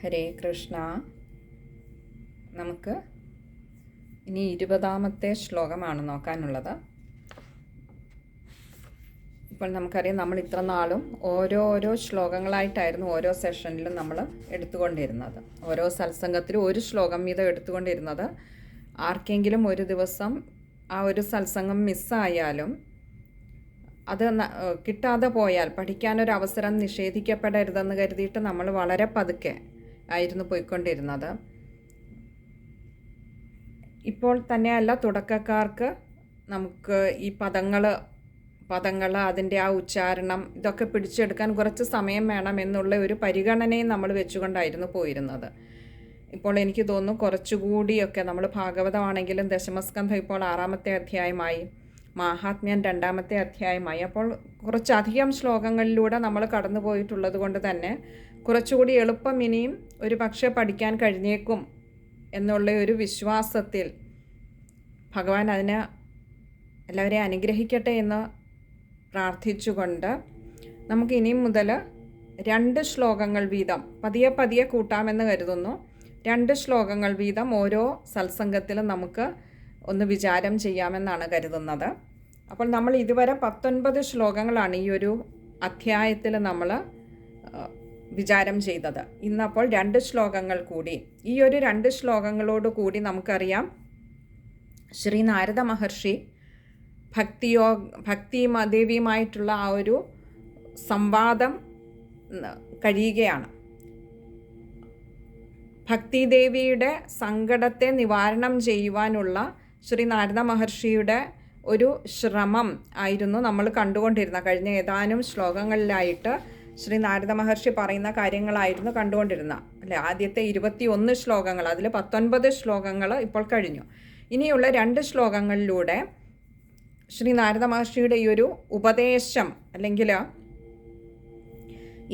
ഹരേ കൃഷ്ണ. നമുക്ക് ഇനി 20ാമത്തെ ശ്ലോകമാണ് നോക്കാനുള്ളത്. ഇപ്പോൾ നമുക്കറിയാം, നമ്മൾ ഇത്ര നാളും ഓരോരോ ശ്ലോകങ്ങളായിട്ടായിരുന്നു ഓരോ സെഷനിലും നമ്മൾ എടുത്തുകൊണ്ടിരുന്നത്. ഓരോ സത്സംഗത്തിലും ഒരു ശ്ലോകം വീതം എടുത്തുകൊണ്ടിരുന്നത്. ആർക്കെങ്കിലും ഒരു ദിവസം ആ ഒരു സത്സംഗം മിസ്സായാലും അത് കിട്ടാതെ പോയാൽ പഠിക്കാനൊരു അവസരം നിഷേധിക്കപ്പെടരുതെന്ന് കരുതിയിട്ട് നമ്മൾ വളരെ പതുക്കെ ആയിരുന്നു പോയിക്കൊണ്ടിരുന്നത്. ഇപ്പോൾ തന്നെയല്ല, തുടക്കക്കാർക്ക് നമുക്ക് ഈ പദങ്ങൾ അതിൻ്റെ ആ ഉച്ചാരണം ഇതൊക്കെ പിടിച്ചെടുക്കാൻ കുറച്ച് സമയം വേണം എന്നുള്ള ഒരു പരിഗണനയും നമ്മൾ വെച്ചുകൊണ്ടായിരുന്നു പോയിരുന്നത്. ഇപ്പോൾ എനിക്ക് തോന്നുന്നു കുറച്ചുകൂടിയൊക്കെ നമ്മൾ ഭാഗവതമാണെങ്കിലും ദശമസ്കന്ധം ഇപ്പോൾ 6ാമത്തെ അധ്യായമായി, മാഹാത്മ്യം 2ാമത്തെ അധ്യായമായി. അപ്പോൾ കുറച്ചധികം ശ്ലോകങ്ങളിലൂടെ നമ്മൾ കടന്നു പോയിട്ടുള്ളത് കൊണ്ട് തന്നെ കുറച്ചുകൂടി എളുപ്പം ഇനിയും ഒരു പക്ഷേ പഠിക്കാൻ കഴിഞ്ഞേക്കും എന്നുള്ള ഒരു വിശ്വാസത്തിൽ ഭഗവാൻ അതിനെ എല്ലാവരെയും അനുഗ്രഹിക്കട്ടെ എന്ന് പ്രാർത്ഥിച്ചുകൊണ്ട് നമുക്ക് ഇനിയും മുതൽ 2 ശ്ലോകങ്ങൾ വീതം പതിയെ കൂട്ടാമെന്ന് കരുതുന്നു. 2 ശ്ലോകങ്ങൾ വീതം ഓരോ സത്സംഗത്തിലും നമുക്ക് ഒന്ന് വിചാരം ചെയ്യാമെന്നാണ് കരുതുന്നത്. അപ്പോൾ നമ്മൾ ഇതുവരെ 19 ശ്ലോകങ്ങളാണ് ഈ ഒരു അധ്യായത്തിൽ നമ്മൾ വിചാരം ചെയ്തത്. ഇന്നപ്പോൾ 2 ശ്ലോകങ്ങൾ കൂടി, ഈ ഒരു 2 ശ്ലോകങ്ങളോട് കൂടി നമുക്കറിയാം ശ്രീ നാരദ മഹർഷി ഭക്തിദേവിയുമായിട്ടുള്ള ആ ഒരു സംവാദം കഴിയുകയാണ്. ഭക്തിദേവിയുടെ സങ്കടത്തെ നിവാരണം ചെയ്യുവാനുള്ള ശ്രീ നാരദ മഹർഷിയുടെ ഒരു ശ്രമം ആയിരുന്നു നമ്മൾ കണ്ടുകൊണ്ടിരുന്നത്. കഴിഞ്ഞ ഏതാനും ശ്ലോകങ്ങളിലായിട്ട് ശ്രീ നാരദ മഹർഷി പറയുന്ന കാര്യങ്ങളായിരുന്നു കണ്ടുകൊണ്ടിരുന്നത് അല്ലേ. ആദ്യത്തെ 21 ശ്ലോകങ്ങൾ, അതിൽ 19 ശ്ലോകങ്ങൾ ഇപ്പോൾ കഴിഞ്ഞു. ഇനിയുള്ള 2 ശ്ലോകങ്ങളിലൂടെ ശ്രീ നാരദ മഹർഷിയുടെ ഈ ഒരു ഉപദേശം, അല്ലെങ്കിൽ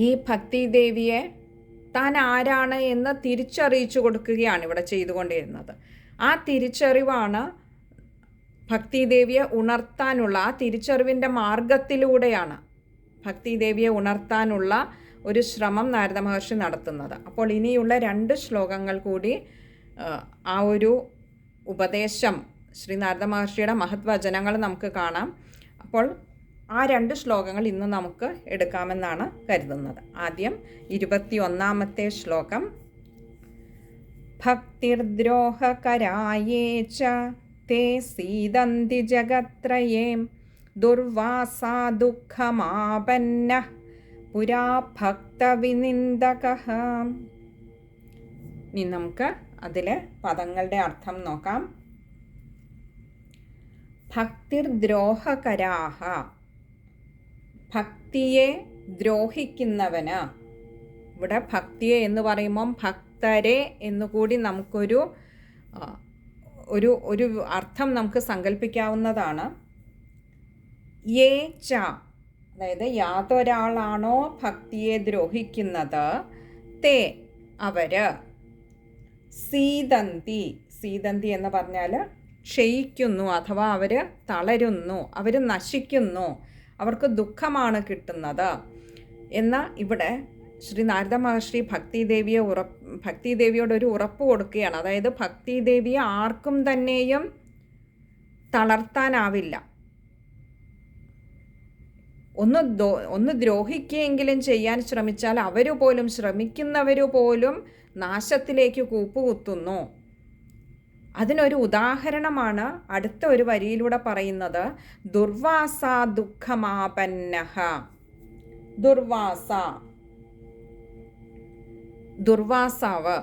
ഈ ഭക്തിദേവിയെ താൻ ആരാണ് എന്ന് തിരിച്ചറിയിച്ചു കൊടുക്കുകയാണ് ഇവിടെ ചെയ്തുകൊണ്ടിരുന്നത്. ആ തിരിച്ചറിവാണ് ഭക്തിദേവിയെ ഉണർത്താനുള്ള, ആ തിരിച്ചറിവിൻ്റെ മാർഗത്തിലൂടെയാണ് ഭക്തിദേവിയെ ഉണർത്താനുള്ള ഒരു ശ്രമം നാരദ മഹർഷി നടത്തുന്നത്. അപ്പോൾ ഇനിയുള്ള 2 ശ്ലോകങ്ങൾ കൂടി ആ ഒരു ഉപദേശം, ശ്രീ നാരദ മഹർഷിയുടെ മഹത് വചനങ്ങൾ നമുക്ക് കാണാം. അപ്പോൾ ആ 2 ശ്ലോകങ്ങൾ ഇന്ന് നമുക്ക് എടുക്കാമെന്നാണ് കരുതുന്നത്. ആദ്യം 21ാമത്തെ ശ്ലോകം. ഭക്തിർദ്രോഹകരായേ ച തേ സീദന്തി ജഗത്രയേ ദുർവാസാ ദുഃഖമാപന്നഃ പുരാ ഭക്തവിനിന്ദകഃ. ഇനി നമുക്ക് അതിലെ പദങ്ങളുടെ അർത്ഥം നോക്കാം. ഭക്തിർദ്രോഹകരാഹ, ഭക്തിയെ ദ്രോഹിക്കുന്നവന്. ഇവിടെ ഭക്തിയെ എന്ന് പറയുമ്പം ഭക്തരെ എന്നുകൂടി നമുക്കൊരു ഒരു അർത്ഥം നമുക്ക് സങ്കല്പിക്കാവുന്നതാണ്. യേ ച, അതായത് യാതൊരാളാണോ ഭക്തിയെ ദ്രോഹിക്കുന്നത്, തേ അവര്, സീദന്തി, സീദന്തി എന്ന് പറഞ്ഞാൽ ക്ഷയിക്കുന്നു, അഥവാ അവർ തളരുന്നു, അവർ നശിക്കുന്നു, അവർക്ക് ദുഃഖമാണ് കിട്ടുന്നത് എന്ന ഇവിടെ ശ്രീ നാരദ മഹർഷി ഭക്തിദേവിയോടൊരു ഉറപ്പ് കൊടുക്കുകയാണ്. അതായത് ഭക്തിദേവിയെ ആർക്കും തന്നെയും തളർത്താനാവില്ല. ഒന്ന് ദ്രോഹിക്കുകയെങ്കിലും ചെയ്യാൻ ശ്രമിച്ചാൽ ശ്രമിക്കുന്നവർ പോലും നാശത്തിലേക്ക് കൂപ്പുകുത്തുന്നു. അതിനൊരു ഉദാഹരണമാണ് അടുത്ത ഒരു വരിയിലൂടെ പറയുന്നത്. ദുർവാസാ ദുഃഖമാപന്നഃ. ദുർവാസാവ്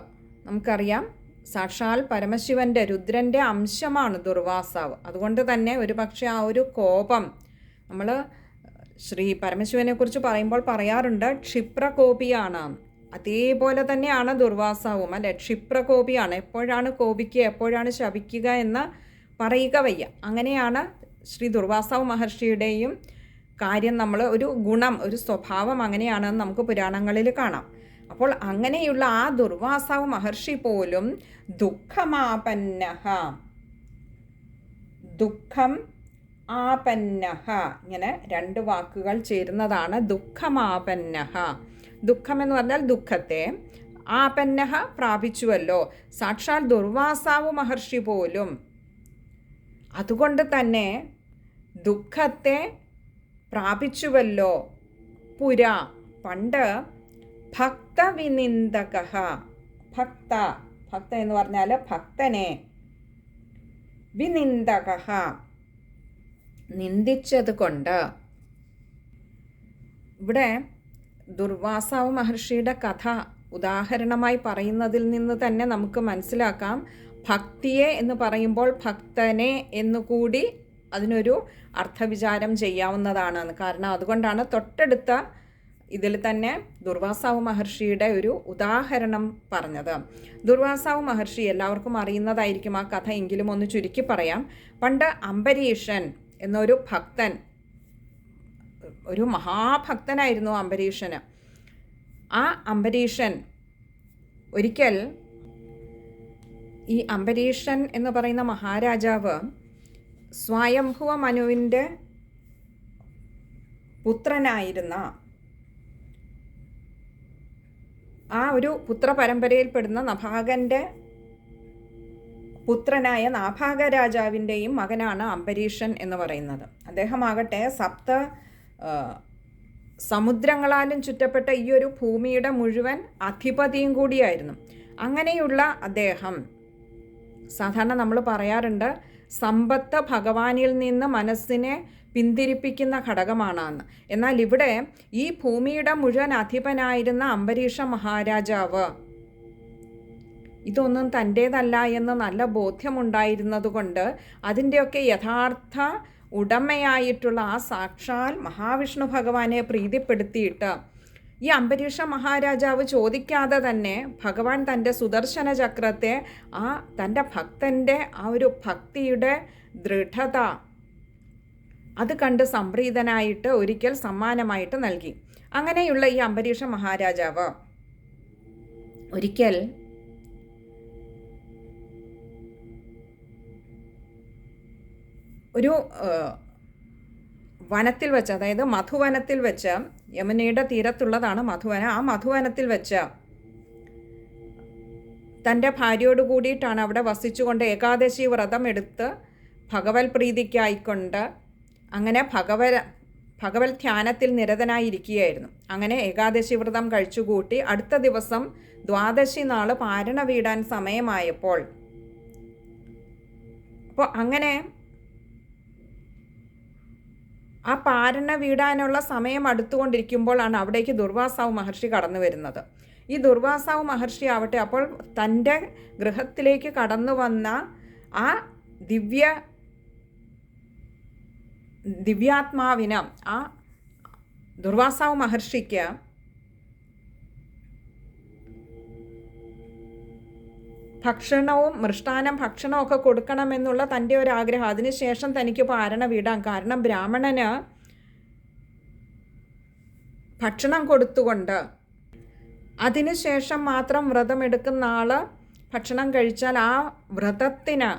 നമുക്കറിയാം, സാക്ഷാൽ പരമശിവന്റെ, രുദ്രന്റെ അംശമാണ് ദുർവാസാവ്. അതുകൊണ്ട് തന്നെ ഒരു പക്ഷേ ആ ഒരു കോപം, നമ്മൾ ശ്രീ പരമശിവനെ കുറിച്ച് പറയുമ്പോൾ പറയാറുണ്ട് ക്ഷിപ്രകോപിയാണ്. അതേപോലെ തന്നെയാണ് ദുർവാസാവും അല്ലെ, ക്ഷിപ്രകോപിയാണ്. എപ്പോഴാണ് കോപിക്കുക, എപ്പോഴാണ് ശപിക്കുക എന്ന് പറയുക വയ്യ. അങ്ങനെയാണ് ശ്രീ ദുർവാസാവ് മഹർഷിയുടെയും കാര്യം. നമ്മൾ ഒരു ഗുണം, ഒരു സ്വഭാവം അങ്ങനെയാണെന്ന് നമുക്ക് പുരാണങ്ങളിൽ കാണാം. അപ്പോൾ അങ്ങനെയുള്ള ആ ദുർവാസാവ് മഹർഷി പോലും ദുഃഖമാപന്നഃ, ദുഃഖം ആപന്നഃ, ഇങ്ങനെ 2 വാക്കുകൾ ചേരുന്നതാണ് ദുഃഖമാപന്നഃ. ദുഃഖം എന്ന് പറഞ്ഞാൽ ദുഃഖത്തെ, ആപന്നഃ പ്രാപിച്ചുവല്ലോ. സാക്ഷാൽ ദുർവാസാവ് മഹർഷി പോലും അതുകൊണ്ട് തന്നെ ദുഃഖത്തെ പ്രാപിച്ചുവല്ലോ. പുരാ പണ്ട് ഭക്തവിനിന്ദകഃ, ഭക്ത എന്ന് പറഞ്ഞാൽ ഭക്തനെ, വിനിന്ദകഃ നിന്ദിച്ചത് കൊണ്ട്. ഇവിടെ ദുർവാസാവ് മഹർഷിയുടെ കഥ ഉദാഹരണമായി പറയുന്നതിൽ നിന്ന് തന്നെ നമുക്ക് മനസ്സിലാക്കാം, ഭക്തിയെ എന്ന് പറയുമ്പോൾ ഭക്തനെ എന്നുകൂടി അതിനൊരു അർത്ഥവിചാരം ചെയ്യാവുന്നതാണ്. കാരണം അതുകൊണ്ടാണ് തൊട്ടടുത്ത ഇതിൽ തന്നെ ദുർവാസാവ് മഹർഷിയുടെ ഒരു ഉദാഹരണം പറഞ്ഞത്. ദുർവാസാവ് മഹർഷി എല്ലാവർക്കും അറിയുന്നതായിരിക്കും ആ കഥ, എങ്കിലും ഒന്ന് ചുരുക്കി പറയാം. പണ്ട് അംബരീഷൻ എന്നൊരു ഭക്തൻ, ഒരു മഹാഭക്തനായിരുന്നു അംബരീഷന്. ആ അംബരീഷൻ ഒരിക്കൽ, ഈ അംബരീഷൻ എന്ന് പറയുന്ന മഹാരാജാവ് സ്വയംഭുവ മനുവിൻ്റെ പുത്രനായിരുന്ന ആ ഒരു പുത്രപരമ്പരയിൽപ്പെടുന്ന നഭാഗൻ്റെ പുത്രനായ നാഭാഗ രാജാവിൻ്റെയും മകനാണ് അംബരീഷൻ എന്ന് പറയുന്നത്. അദ്ദേഹമാകട്ടെ സമുദ്രങ്ങളാലും ചുറ്റപ്പെട്ട ഈ ഒരു ഭൂമിയുടെ മുഴുവൻ അധിപതിയും കൂടിയായിരുന്നു. അങ്ങനെയുള്ള അദ്ദേഹം, സാധാരണ നമ്മൾ പറയാറുണ്ട് സമ്പത്ത് ഭഗവാനിൽ നിന്ന് മനസ്സിനെ പിന്തിരിപ്പിക്കുന്ന ഘടകമാണെന്ന്. എന്നാൽ ഇവിടെ ഈ ഭൂമിയുടെ മുഴുവൻ അധിപനായിരുന്ന അംബരീഷ മഹാരാജാവ് ഇതൊന്നും തൻ്റേതല്ല എന്ന് നല്ല ബോധ്യമുണ്ടായിരുന്നതുകൊണ്ട് അതിൻ്റെയൊക്കെ യഥാർത്ഥ ഉടമയായിട്ടുള്ള ആ സാക്ഷാൽ മഹാവിഷ്ണു ഭഗവാനെ പ്രീതിപ്പെടുത്തിയിട്ട് ഈ അംബരീഷ മഹാരാജാവ് ചോദിക്കാതെ തന്നെ ഭഗവാൻ തൻ്റെ സുദർശന ചക്രത്തെ ആ തൻ്റെ ഭക്തൻ്റെ ആ ഒരു ഭക്തിയുടെ ദൃഢത അത് കണ്ട് സംപ്രീതനായിട്ട് ഒരിക്കൽ സമ്മാനമായിട്ട് നൽകി. അങ്ങനെയുള്ള ഈ അംബരീഷ മഹാരാജാവ് ഒരിക്കൽ ഒരു വനത്തിൽ വെച്ച്, അതായത് മധുവനത്തിൽ വെച്ച്, യമുനയുടെ തീരത്തുള്ളതാണ് മധുവനം, ആ മധുവനത്തിൽ വെച്ച് തൻ്റെ ഭാര്യയോട് കൂടിയിട്ടാണ് അവിടെ വസിച്ചുകൊണ്ട് ഏകാദശി വ്രതം എടുത്ത് ഭഗവത് പ്രീതിക്കായിക്കൊണ്ട് അങ്ങനെ ഭഗവത് ധ്യാനത്തിൽ നിരതനായിരിക്കുകയായിരുന്നു. അങ്ങനെ ഏകാദശി വ്രതം കഴിച്ചുകൂട്ടി അടുത്ത ദിവസം ദ്വാദശി നാള് പാരണ വീടാൻ സമയമായപ്പോൾ, അപ്പോൾ അങ്ങനെ ആ പാരണ വീടാനുള്ള സമയം അടുത്തുകൊണ്ടിരിക്കുമ്പോഴാണ് അവിടേക്ക് ദുർവാസാവ് മഹർഷി കടന്നു വരുന്നത്. ഈ ദുർവാസാവ് മഹർഷി ആവട്ടെ അപ്പോൾ തൻ്റെ ഗൃഹത്തിലേക്ക് കടന്നു വന്ന ആ ദിവ്യാത്മാവിന്, ആ ദുർവാസാവ് മഹർഷിക്ക് ഭക്ഷണവും ഭക്ഷണമൊക്കെ കൊടുക്കണമെന്നുള്ള തൻ്റെ ഒരു ആഗ്രഹം. അതിനുശേഷം തനിക്ക് പാരണ വീടാം. കാരണം ബ്രാഹ്മണന് ഭക്ഷണം കൊടുത്തുകൊണ്ട് അതിനുശേഷം മാത്രം വ്രതമെടുക്കുന്ന ആൾ ഭക്ഷണം കഴിച്ചാൽ ആ വ്രതത്തിന്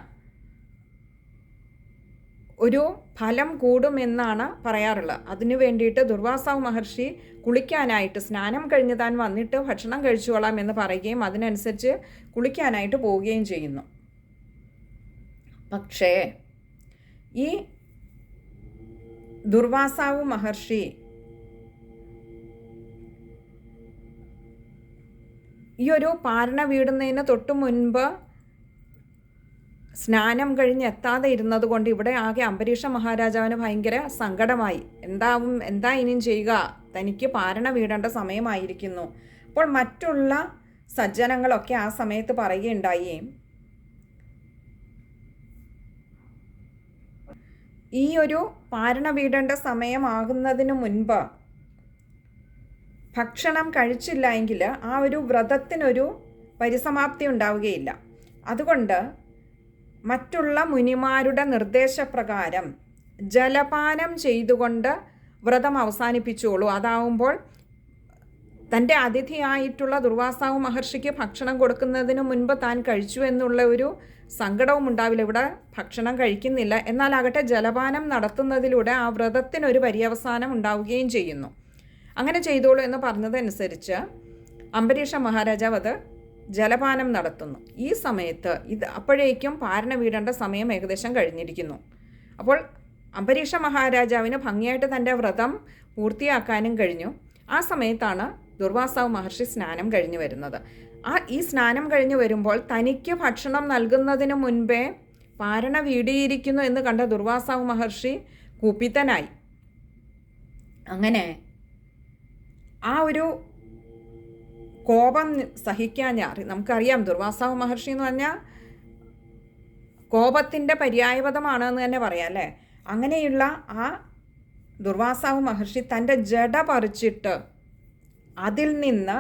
ഒരു ഫലം കൂടുമെന്നാണ് പറയാറുള്ളത്. അതിനു വേണ്ടിയിട്ട് ദുർവാസാവ് മഹർഷി കുളിക്കാനായിട്ട്, സ്നാനം കഴിഞ്ഞ് താൻ വന്നിട്ട് ഭക്ഷണം കഴിച്ചുകൊള്ളാം എന്ന് പറയുകയും അതിനനുസരിച്ച് കുളിക്കാനായിട്ട് പോവുകയും ചെയ്യുന്നു. പക്ഷേ ഈ ദുർവാസാവ് മഹർഷി ഈ ഒരു പാരണ വീടുന്നതിന് തൊട്ടു മുൻപ് സ്നാനം കഴിഞ്ഞ് എത്താതെ ഇരുന്നത് കൊണ്ട് ഇവിടെ ആകെ അംബരീഷ മഹാരാജാവിന് ഭയങ്കര സങ്കടമായി. എന്താ ഇനിയും ചെയ്യുക, തനിക്ക് പാരണ വീടേണ്ട സമയമായിരിക്കുന്നു. അപ്പോൾ മറ്റുള്ള സജ്ജനങ്ങളൊക്കെ ആ സമയത്ത് പറയുകയുണ്ടായി, ഈ ഒരു പാരണ വീടേണ്ട സമയമാകുന്നതിന് മുൻപ് ഭക്ഷണം കഴിച്ചില്ല എങ്കിൽ ആ ഒരു വ്രതത്തിനൊരു പരിസമാപ്തി ഉണ്ടാവുകയില്ല. അതുകൊണ്ട് മറ്റുള്ള മുനിമാരുടെ നിർദ്ദേശപ്രകാരം ജലപാനം ചെയ്തുകൊണ്ട് വ്രതം അവസാനിപ്പിച്ചോളൂ. അതാവുമ്പോൾ തൻ്റെ അതിഥിയായിട്ടുള്ള ദുർവാസാവ് മഹർഷിക്ക് ഭക്ഷണം കൊടുക്കുന്നതിന് മുൻപ് താൻ കഴിച്ചു എന്നുള്ള ഒരു സങ്കടവും ഉണ്ടാവില്ല. ഇവിടെ ഭക്ഷണം കഴിക്കുന്നില്ല, എന്നാലാകട്ടെ ജലപാനം നടത്തുന്നതിലൂടെ ആ വ്രതത്തിനൊരു പര്യവസാനം ഉണ്ടാവുകയും ചെയ്യുന്നു. അങ്ങനെ ചെയ്തോളൂ എന്ന് പറഞ്ഞതനുസരിച്ച് അംബരീഷ മഹാരാജാവ് അത് ജലപാനം നടത്തുന്നു. ഈ സമയത്ത് അപ്പോഴേക്കും പാരണ വീടേണ്ട സമയം ഏകദേശം കഴിഞ്ഞിരിക്കുന്നു. അപ്പോൾ അംബരീഷ മഹാരാജാവിന് ഭംഗിയായിട്ട് തൻ്റെ വ്രതം പൂർത്തിയാക്കാനും കഴിഞ്ഞു. ആ സമയത്താണ് ദുർവാസാവ് മഹർഷി സ്നാനം കഴിഞ്ഞു വരുന്നത്. ഈ സ്നാനം കഴിഞ്ഞു വരുമ്പോൾ തനിക്ക് ഭക്ഷണം നൽകുന്നതിന് മുൻപേ പാരണ വീടിയിരിക്കുന്നു എന്ന് കണ്ട ദുർവാസാവ് മഹർഷി കുപിതനായി. അങ്ങനെ ആ ഒരു കോപം നമുക്കറിയാം ദുർവാസാവ് മഹർഷി എന്ന് പറഞ്ഞാൽ കോപത്തിൻ്റെ പര്യായപദമാണ് എന്ന് തന്നെ പറയാം അല്ലേ. അങ്ങനെയുള്ള ആ ദുർവാസാവ് മഹർഷി തൻ്റെ ജട പറിച്ചിട്ട് അതിൽ നിന്ന്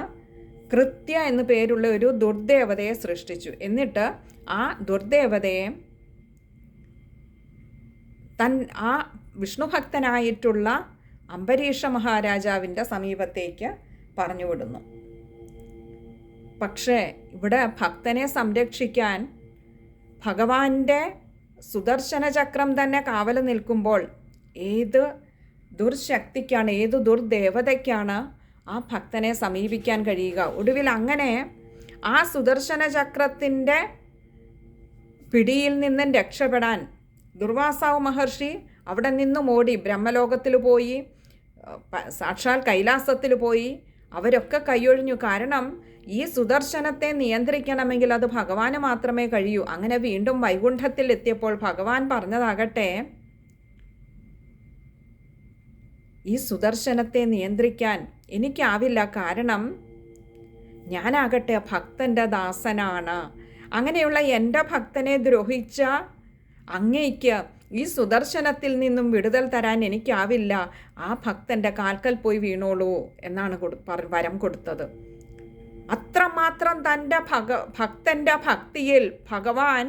കൃത്യ എന്നു പേരുള്ള ഒരു ദുർദേവതയെ സൃഷ്ടിച്ചു. എന്നിട്ട് ആ ദുർദേവതയെ ആ വിഷ്ണുഭക്തനായിട്ടുള്ള അംബരീഷ മഹാരാജാവിൻ്റെ സമീപത്തേക്ക് പറഞ്ഞുവിടുന്നു. പക്ഷേ ഇവിടെ ഭക്തനെ സംരക്ഷിക്കാൻ ഭഗവാന്റെ സുദർശന ചക്രം തന്നെ കാവൽ നിൽക്കുമ്പോൾ ഏത് ദുർശക്തിക്കാണ്, ഏത് ദുർദേവതയ്ക്കാണ് ആ ഭക്തനെ സമീപിക്കാൻ കഴിയുക? ഒടുവിൽ അങ്ങനെ ആ സുദർശന ചക്രത്തിൻ്റെ പിടിയിൽ നിന്നും രക്ഷപ്പെടാൻ ദുർവാസാവ് മഹർഷി അവിടെ നിന്നും ഓടി ബ്രഹ്മലോകത്തിൽ പോയി, സാക്ഷാൽ കൈലാസത്തിൽ പോയി. അവരൊക്കെ കൈയൊഴിഞ്ഞു. കാരണം ഈ സുദർശനത്തെ നിയന്ത്രിക്കണമെങ്കിൽ അത് ഭഗവാന് മാത്രമേ കഴിയൂ. അങ്ങനെ വീണ്ടും വൈകുണ്ഠത്തിൽ എത്തിയപ്പോൾ ഭഗവാൻ പറഞ്ഞതാകട്ടെ, ഈ സുദർശനത്തെ നിയന്ത്രിക്കാൻ എനിക്കാവില്ല. കാരണം ഞാനാകട്ടെ ഭക്തൻ്റെ ദാസനാണ്. അങ്ങനെയുള്ള എൻ്റെ ഭക്തനെ ദ്രോഹിച്ച അങ്ങയ്ക്ക് ഈ സുദർശനത്തിൽ നിന്നും വിടുതൽ തരാൻ എനിക്കാവില്ല. ആ ഭക്തൻ്റെ കാൽക്കൽ പോയി വീണോളൂ എന്നാണ് വരം കൊടുത്തത്. അത്രമാത്രം തൻ്റെ ഭക്തൻ്റെ ഭക്തിയിൽ ഭഗവാൻ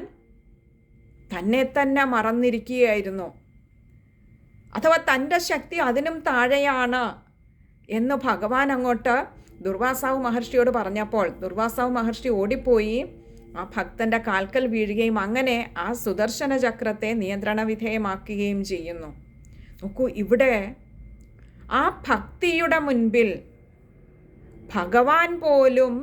തന്നെ തന്നെ മറന്നിരിക്കുകയായിരുന്നു. അഥവാ തൻ്റെ ശക്തി അതിനും താഴെയാണ് എന്ന് ഭഗവാൻ അങ്ങോട്ട് ദുർവാസാവ് മഹർഷിയോട് പറഞ്ഞപ്പോൾ ദുർവാസാവ് മഹർഷി ഓടിപ്പോയി ആ ഭക്തൻ്റെ കാൽക്കൽ വീഴുകയും അങ്ങനെ ആ സുദർശന ചക്രത്തെ നിയന്ത്രണ വിധേയമാക്കുകയും ചെയ്യുന്നു. നോക്കൂ, ഇവിടെ ആ ഭക്തിയുടെ മുൻപിൽ ഭഗവാൻ പോലും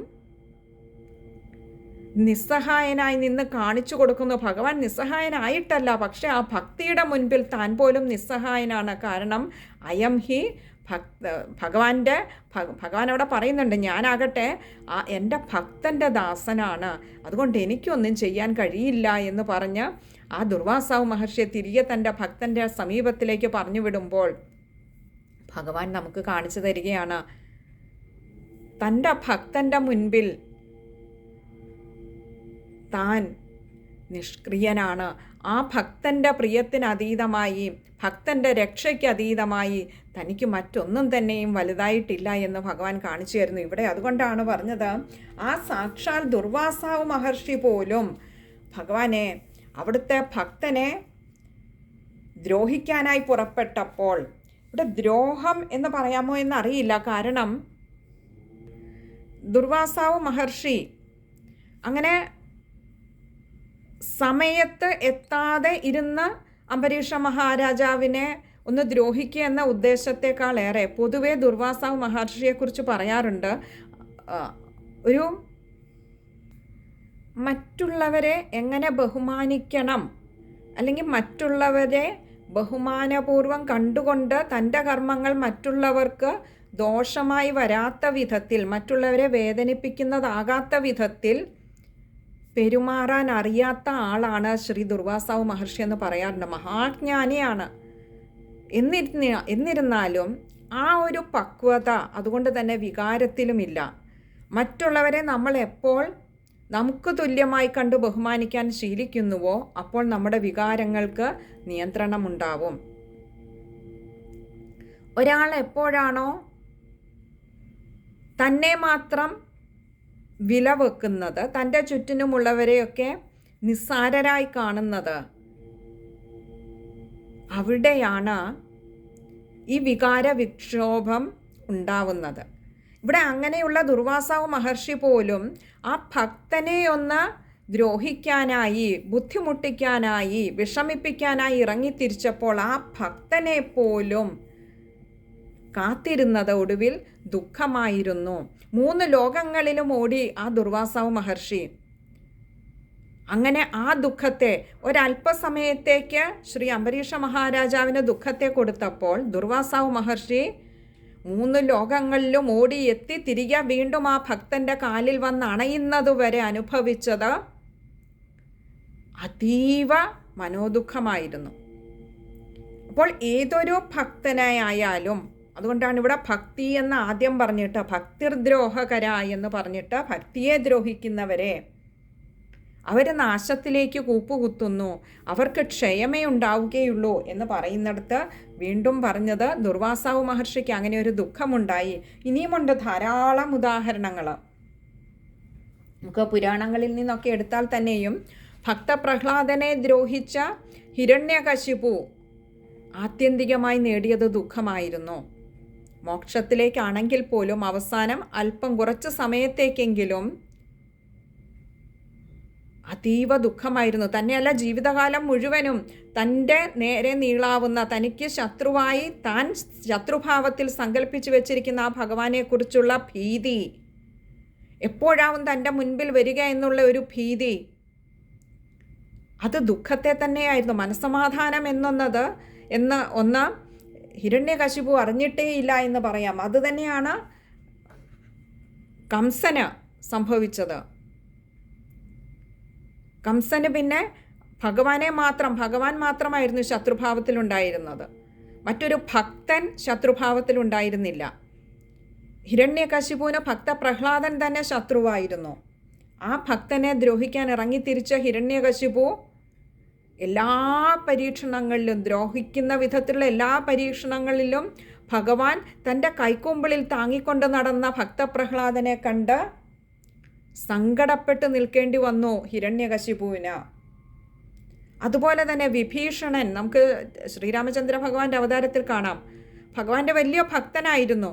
നിസ്സഹായനായി നിന്ന് കാണിച്ചു കൊടുക്കുന്നു. ഭഗവാൻ നിസ്സഹായനായിട്ടല്ല, പക്ഷെ ആ ഭക്തിയുടെ മുൻപിൽ താൻ പോലും നിസ്സഹായനാണ്. കാരണം അയം ഹി ഭഗവാൻ അവിടെ പറയുന്നുണ്ട്, ഞാനാകട്ടെ എൻ്റെ ഭക്തൻ്റെ ദാസനാണ്, അതുകൊണ്ട് എനിക്കൊന്നും ചെയ്യാൻ കഴിയില്ല എന്ന് പറഞ്ഞ് ആ ദുർവാസാവ് മഹർഷിയെ തിരികെ തൻ്റെ ഭക്തൻ്റെ സമീപത്തിലേക്ക് പറഞ്ഞു വിടുമ്പോൾ ഭഗവാൻ നമുക്ക് കാണിച്ചു തരികയാണ്, തൻ്റെ ഭക്തൻ്റെ മുൻപിൽ താൻ നിഷ്ക്രിയനാണ്. ആ ഭക്തൻ്റെ പ്രിയത്തിന് അതീതമായി, ഭക്തൻ്റെ രക്ഷയ്ക്ക് അതീതമായി തനിക്ക് മറ്റൊന്നും തന്നെയും വലുതായിട്ടില്ല എന്ന് ഭഗവാൻ കാണിച്ചു തരുന്നു ഇവിടെ. അതുകൊണ്ടാണ് പറഞ്ഞത്, ആ സാക്ഷാൽ ദുർവാസാവ് മഹർഷി പോലും ഭഗവാനെ, അവിടുത്തെ ഭക്തനെ ദ്രോഹിക്കാനായി പുറപ്പെട്ടപ്പോൾ, ഇവിടെ ദ്രോഹം എന്ന് പറയാമോ എന്നറിയില്ല. കാരണം ദുർവാസാവ് മഹർഷി അങ്ങനെ സമയത്ത് എത്താതെ ഇരുന്ന അംബരീഷ മഹാരാജാവിനെ ഒന്ന് ദ്രോഹിക്കുക എന്ന ഉദ്ദേശത്തെക്കാളേറെ പൊതുവെ ദുർവാസാവ് മഹർഷിയെക്കുറിച്ച് പറയാറുണ്ട്, ഒരു മറ്റുള്ളവരെ എങ്ങനെ ബഹുമാനിക്കണം, അല്ലെങ്കിൽ മറ്റുള്ളവരെ ബഹുമാനപൂർവം കണ്ടുകൊണ്ട് തൻ്റെ കർമ്മങ്ങൾ മറ്റുള്ളവർക്ക് ദോഷമായി വരാത്ത വിധത്തിൽ, മറ്റുള്ളവരെ വേദനിപ്പിക്കുന്നതാകാത്ത വിധത്തിൽ പെരുമാറാൻ അറിയാത്ത ആളാണ് ശ്രീ ദുർവാസാവ് മഹർഷി എന്ന് പറയാറുണ്ട്. മഹാജ്ഞാനിയാണ്. എന്നിരുന്നാലും ആ ഒരു പക്വത അതുകൊണ്ട് തന്നെ വികാരത്തിലുമില്ല. മറ്റുള്ളവരെ നമ്മൾ എപ്പോൾ നമുക്ക് തുല്യമായി കണ്ട് ബഹുമാനിക്കാൻ ശീലിക്കുന്നുവോ അപ്പോൾ നമ്മുടെ വികാരങ്ങൾക്ക് നിയന്ത്രണമുണ്ടാവും. ഒരാൾ എപ്പോഴാണോ തന്നെ മാത്രം വില വെക്കുന്നത്, തൻ്റെ ചുറ്റിനുമുള്ളവരെയൊക്കെ നിസ്സാരരായി കാണുന്നത്, അവിടെയാണ് ഈ വികാര വിക്ഷോഭം ഉണ്ടാവുന്നത്. ഇവിടെ അങ്ങനെയുള്ള ദുർവാസാവ് മഹർഷി പോലും ആ ഭക്തനെ ഒന്ന് ദ്രോഹിക്കാനായി, ബുദ്ധിമുട്ടിക്കാനായി, വിഷമിപ്പിക്കാനായി ഇറങ്ങിത്തിരിച്ചപ്പോൾ ആ ഭക്തനെ പോലും കാത്തിരുന്നത് ഒടുവിൽ ദുഃഖമായിരുന്നു. 3 ലോകങ്ങളിലും ഓടി ആ ദുർവാസാവ് മഹർഷി. അങ്ങനെ ആ ദുഃഖത്തെ ഒരല്പസമയത്തേക്ക് ശ്രീ അംബരീഷ മഹാരാജാവിന് ദുഃഖത്തെ കൊടുത്തപ്പോൾ ദുർവാസാവ് മഹർഷി 3 ലോകങ്ങളിലും ഓടി എത്തി തിരികെ വീണ്ടും ആ ഭക്തൻ്റെ കാലിൽ വന്ന് അണയുന്നതുവരെ അനുഭവിച്ചത് അതീവ മനോദുഃഖമായിരുന്നു. അപ്പോൾ ഏതൊരു ഭക്തനായാലും, അതുകൊണ്ടാണ് ഇവിടെ ഭക്തി എന്ന് ആദ്യം പറഞ്ഞിട്ട് ഭക്തിർദ്രോഹകര എന്ന് പറഞ്ഞിട്ട് ഭക്തിയെ ദ്രോഹിക്കുന്നവരെ അവർ നാശത്തിലേക്ക് കൂപ്പുകുത്തുന്നു, അവർക്ക് ക്ഷയമേ ഉണ്ടാവുകയുള്ളൂ എന്ന് പറയുന്നിടത്ത് വീണ്ടും പറഞ്ഞത് ദുർവാസാവ് മഹർഷിക്ക് അങ്ങനെ ഒരു ദുഃഖമുണ്ടായി. ഇനിയുമുണ്ട് ധാരാളം ഉദാഹരണങ്ങൾ. നമുക്ക് പുരാണങ്ങളിൽ നിന്നൊക്കെ എടുത്താൽ തന്നെയും ഭക്തപ്രഹ്ലാദനെ ദ്രോഹിച്ച ഹിരണ്യകശിപു ആത്യന്തികമായി നേടിയത് ദുഃഖമായിരുന്നു. മോക്ഷത്തിലേക്കാണെങ്കിൽ പോലും അവസാനം അല്പം കുറച്ച് സമയത്തേക്കെങ്കിലും അതീവ ദുഃഖമായിരുന്നു. തന്നെയല്ല, ജീവിതകാലം മുഴുവനും തൻ്റെ നേരെ നീളാവുന്ന, തനിക്ക് ശത്രുവായി താൻ ശത്രുഭാവത്തിൽ സങ്കല്പിച്ചു വെച്ചിരിക്കുന്ന ആ ഭഗവാനെക്കുറിച്ചുള്ള ഭീതി, എപ്പോഴാവും തൻ്റെ മുൻപിൽ വരിക എന്നുള്ള ഒരു ഭീതി, അത് ദുഃഖത്തെ തന്നെയായിരുന്നു. മനസ്സമാധാനം ഒന്ന് ഹിരണ്യകശിപു അറിഞ്ഞിട്ടേയില്ല എന്ന് പറയാം. അത് തന്നെയാണ് കംസന് സംഭവിച്ചത്. കംസന് പിന്നെ ഭഗവാൻ മാത്രമായിരുന്നു ശത്രുഭാവത്തിലുണ്ടായിരുന്നത്. മറ്റൊരു ഭക്തൻ ശത്രുഭാവത്തിലുണ്ടായിരുന്നില്ല. ഹിരണ്യകശിപുവിന് ഭക്തപ്രഹ്ലാദൻ തന്നെ ശത്രുവായിരുന്നു. ആ ഭക്തനെ ദ്രോഹിക്കാൻ ഇറങ്ങിത്തിരിച്ച ഹിരണ്യകശിപു എല്ലാ പരീക്ഷണങ്ങളിലും, ദ്രോഹിക്കുന്ന വിധത്തിലുള്ള എല്ലാ പരീക്ഷണങ്ങളിലും ഭഗവാൻ തൻ്റെ കൈക്കുമ്പിളിൽ താങ്ങിക്കൊണ്ട് നടന്ന ഭക്തപ്രഹ്ലാദനെ കണ്ട് സങ്കടപ്പെട്ട് നിൽക്കേണ്ടി വന്നു ഹിരണ്യകശിപുവിന്. അതുപോലെ തന്നെ വിഭീഷണൻ, നമുക്ക് ശ്രീരാമചന്ദ്ര ഭഗവാന്റെ അവതാരത്തിൽ കാണാം, ഭഗവാന്റെ വലിയ ഭക്തനായിരുന്നു.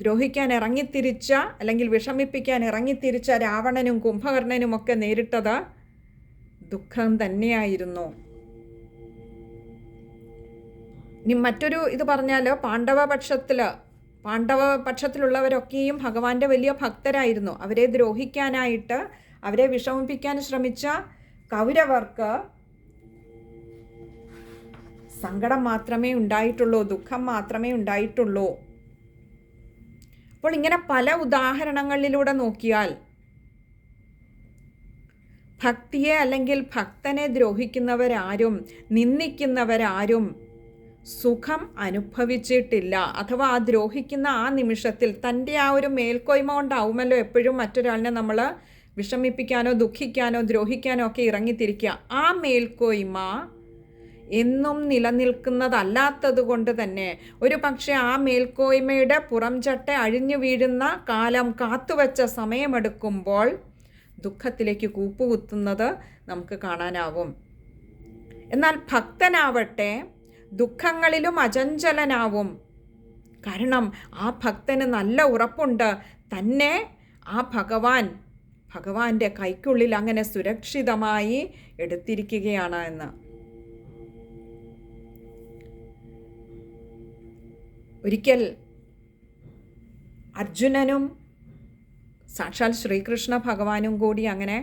ദ്രോഹിക്കാൻ ഇറങ്ങിത്തിരിച്ച, അല്ലെങ്കിൽ വിഷമിപ്പിക്കാൻ ഇറങ്ങിത്തിരിച്ച രാവണനും കുംഭകർണനും ഒക്കെ നേരിട്ടത് ദുഃഖം തന്നെയായിരുന്നു. ഇനി മറ്റൊരു ഇത് പറഞ്ഞാൽ, പാണ്ഡവ പക്ഷത്തിലുള്ളവരൊക്കെയും ഭഗവാന്റെ വലിയ ഭക്തരായിരുന്നു. അവരെ ദ്രോഹിക്കാനായിട്ട്, അവരെ വിഷമിപ്പിക്കാൻ ശ്രമിച്ച കൗരവർക്ക് സങ്കടം മാത്രമേ ഉണ്ടായിട്ടുള്ളൂ, ദുഃഖം മാത്രമേ ഉണ്ടായിട്ടുള്ളൂ. അപ്പോൾ ഇങ്ങനെ പല ഉദാഹരണങ്ങളിലൂടെ നോക്കിയാൽ ഭക്തിയെ അല്ലെങ്കിൽ ഭക്തനെ ദ്രോഹിക്കുന്നവരാരും നിന്ദിക്കുന്നവരാരും സുഖം അനുഭവിച്ചിട്ടില്ല. അഥവാ ആ ദ്രോഹിക്കുന്ന ആ നിമിഷത്തിൽ തൻ്റെ ആ ഒരു മേൽക്കോയ്മ കൊണ്ടാവുമല്ലോ എപ്പോഴും മറ്റൊരാളിനെ നമ്മൾ വിഷമിപ്പിക്കാനോ ദുഃഖിക്കാനോ ദ്രോഹിക്കാനോ ഒക്കെ ഇറങ്ങിത്തിരിക്കുക. ആ മേൽക്കോയ്മ എന്നും നിലനിൽക്കുന്നതല്ലാത്തത് കൊണ്ട് തന്നെ ഒരു പക്ഷേ ആ മേൽക്കോയ്മയുടെ പുറംചട്ട അഴിഞ്ഞു വീഴുന്ന കാലം കാത്തുവച്ച സമയമെടുക്കുമ്പോൾ ദുഃഖത്തിലേക്ക് കൂപ്പുകുത്തുന്നത് നമുക്ക് കാണാനാവും. എന്നാൽ ഭക്തനാവട്ടെ ദുഃഖങ്ങളിലും അചഞ്ചലനാവും. കാരണം ആ ഭക്തന് നല്ല ഉറപ്പുണ്ട്, തന്നെ ആ ഭഗവാന്റെ കൈക്കുള്ളിൽ അങ്ങനെ സുരക്ഷിതമായി എടുത്തിരിക്കുകയാണ് എന്ന്. ഒരിക്കൽ അർജുനനും സാക്ഷാൽ ശ്രീകൃഷ്ണ ഭഗവാനും കൂടി അങ്ങനെ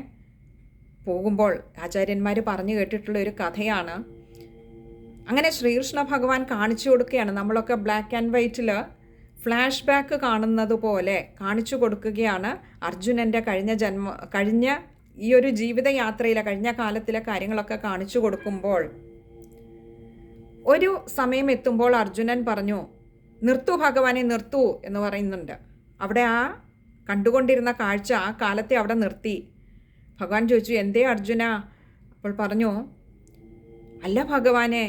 പോകുമ്പോൾ ആചാര്യന്മാർ പറഞ്ഞു കേട്ടിട്ടുള്ള ഒരു കഥയാണ്. അങ്ങനെ ശ്രീകൃഷ്ണ ഭഗവാൻ കാണിച്ചു കൊടുക്കുകയാണ്. നമ്മളൊക്കെ ബ്ലാക്ക് ആൻഡ് വൈറ്റിൽ ഫ്ലാഷ് ബാക്ക് കാണുന്നത് പോലെ കാണിച്ചു കൊടുക്കുകയാണ് അർജുനൻ്റെ കഴിഞ്ഞ ഈ ഒരു ജീവിതയാത്രയിലെ കഴിഞ്ഞ കാലത്തിലെ കാര്യങ്ങളൊക്കെ കാണിച്ചു കൊടുക്കുമ്പോൾ ഒരു സമയം എത്തുമ്പോൾ അർജുനൻ പറഞ്ഞു, നിർത്തൂ ഭഗവാനെ, നിർത്തൂ എന്ന് പറയുന്നുണ്ട്. അവിടെ ആ കണ്ടുകൊണ്ടിരുന്ന കാഴ്ച ആ കാലത്തെ അവിടെ നിർത്തി. ഭഗവാൻ ചോദിച്ചു, എന്തേ അർജുന? അപ്പോൾ പറഞ്ഞു, അല്ല ഭഗവാനെ,